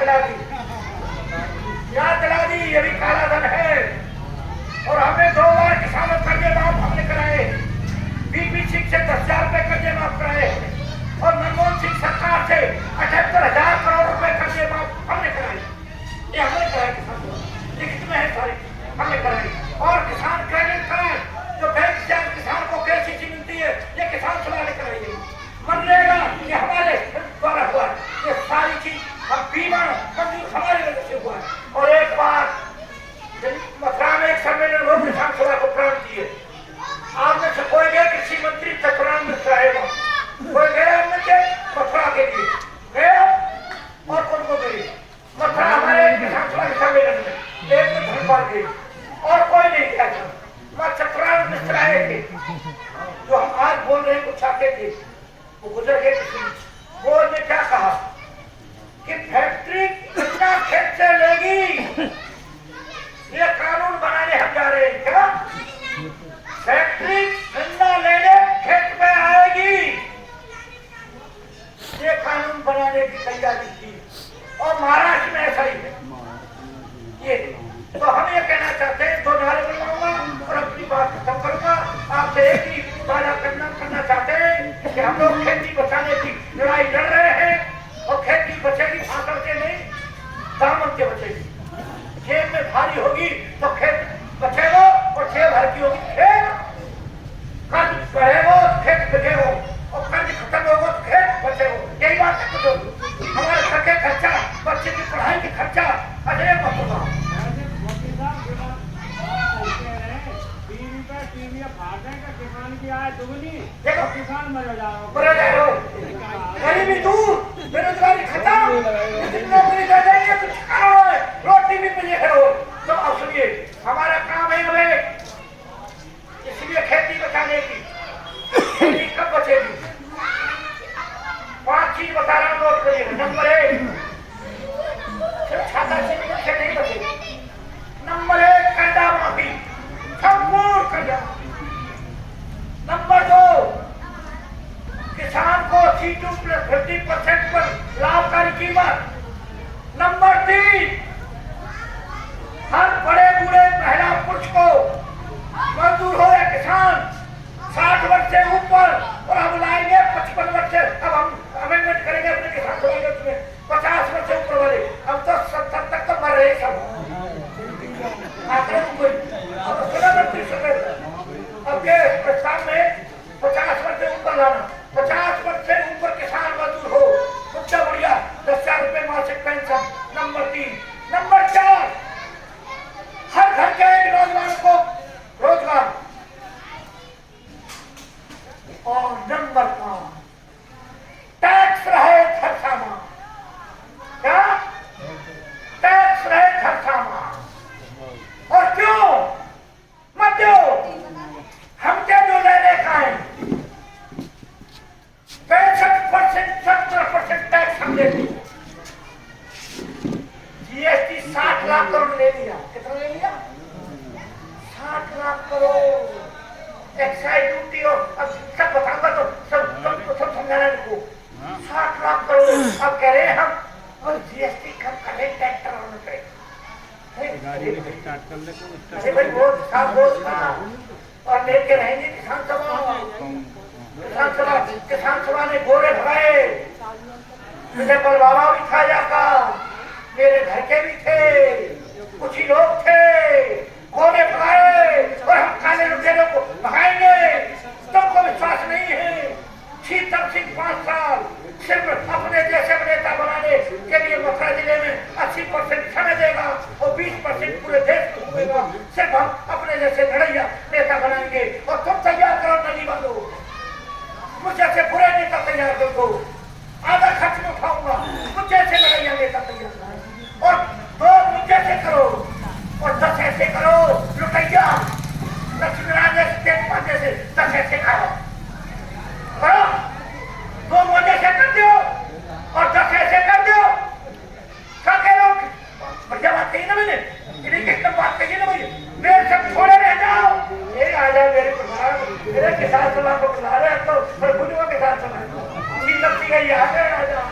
दिला दी, याद दिला दी। ये भी काला धन है। और हमने 2 बार किसानों कर्जे माफ हमने कराए, बीपी सिंह से 10,000 रुपए कर्जे माफ कराए और मनमोहन सिंह सरकार से 78,000 करोड़ रुपए कर्जे माफ हमने कराए। ये हमने कराए, किसान लिखित में है सारी, हमने कराई। और किसान क्रेडिट कार्ड जो बैंक से किसान को केसीसी मिलती है, ये किसान सभा ने कराई है। मनरेगा ये हमारे द्वारा हुआ है। ये सारी चीज हम बीमा मंजूर हमारी वजह से हुआ है। और एक बार मथुरा में एक सम्मेलन हो, किसान सभा को प्रण दिए। आप में से कोई गए कृषि मंत्री चतुरान मिश्रा है, कोई गए हमने से मथुरा के लिए गए और कौन को गए? मथुरा हमारे किसान सभा के सम्मेलन में एक में धनबाद गए और कोई नहीं गया था। मैं चतुरान मिश्रा आए थे जो हम आज बोल रहे कुछ चाहते थे, वो गुजर गए। वो ने क्या कहा कि फैक्ट्री कितना खेत से लेगी, ये कानून बनाने हम जा रहे हैं। क्या फैक्ट्री गन्ना लेने खेत में आएगी, ये कानून बनाने की तैयारी थी। और महाराष्ट्र में ऐसा ही है। ये तो हम ये कहना चाहते हैं, 2 नारे बनवाऊंगा और अपनी बात खत्म करूंगा। आपसे एक ही वादा करना चाहते हैं कि हम लोग खेती बचाने की लड़ाई लड़ रहे हैं और खेती बचेगी फांसर के नहीं, दामन के बचेगी। जेब में भारी होगी तो खेत बचेगा और जेब हल्की होगी खेत, कर्ज बढ़ेगा तो खेत बचेगा और कर्ज खत्म होगा तो खेत बचेगा। यही बात है। तो हमारे घर के खर्चा, बच्चे की पढ़ाई की खर्चा अजय होगा। किसान की आय दुगनी, देखो किसान मर जाओ, गरीबी दूर, बेरोजगारी खत्म, नौकरी दे देंगे कुछ करो, रोटी भी मिले करो। तो अब सुनिए, हमारा काम है हमें इसलिए खेती बचाने की। खेती कब बचेगी? 5 चीज बता रहा हूं, नोट करिएगा। नंबर 1, सिर्फ छाता से नहीं बचेगी। नंबर 1, कर्जा माफी, संपूर्ण कर्जा। नंबर 2, किसान को C2 + 50% पर लाभकारी कीमत। नंबर 3, हर बड़े बूढ़े महिला पुरुष को मजदूर हो या किसान 60 वर्ष से ऊपर, और हम लाएंगे 55 वर्ष से। अब हम अमेंडमेंट करेंगे अपने किसान समाज में 50 वर्ष से ऊपर वाले। अब तो 70 तक तो मर रहे सब आंकड़े कोई अब के प्रस्ताव में 50 वर्ष से ऊपर लाना, 50 वर्ष से ऊपर किसान मजदूर हो, सबसे बढ़िया 10,000 रुपए मासिक पेंशन। नंबर 3, नंबर 4, हर घर के एक नौजवान को रोजगार। और नंबर 5, टैक्स रहे खर्चामा। क्या टैक्स रहे खर्चामा? और क्यों मत दो, हम क्या जो लेने का है? 65%, 70% टैक्स हम देते। जीएसटी 60 लाख करोड़ ले लिया। कितना ले लिया? 60 लाख करोड़। एक्साइज ड्यूटी और अब सब बताऊंगा तो सब समझाना इनको। 60 लाख करोड़। अब कह रहे हैं हम और जीएसटी कम करें, टैक्स होना चाहिए। अरे भाई बहुत और लेके रहेंगे किसान सभा ने गोरे भगाए। मुझे बलवावा भी था जाकर, मेरे घर के भी थे, कुछ ही लोग थे, गोरे भगाए। और हम काले लुटेरों को भगाएंगे। तुमको विश्वास नहीं है? शीतल सिंह 5 साल सिर्फ अपने जैसे नेता बनाने के लिए मथुरा जिले में 80% समय देगा और 20% पूरे देश को घूमेगा। सिर्फ हम अपने जैसे लड़ैया नेता बनाएंगे। और तुम तैयार करो नली वालों, मुझे से बुरे नेता तैयार कर दो, आधा खर्च में उठाऊंगा। मुझे से लड़ैया नेता तैयार करो और 2 मुझे से करो और 10 ऐसे करो लुटैया लक्ष्मीनारायण स्टेट पार्टी से 10 ऐसे करो। 2 मुझे से कर दो और 10 ऐसे कर दो। क्या कह रहे हो? बढ़िया बात कही ना मैंने, इन्हीं की एकदम बात कही ना मुझे। मेरे सब छोड़े रह जाओ, ये आ जाओ मेरे परिवार, मेरे किसान सभा को बुला रहे हैं तो भूलूंगा किसान सभा। ठीक लगती है, आ जाओ।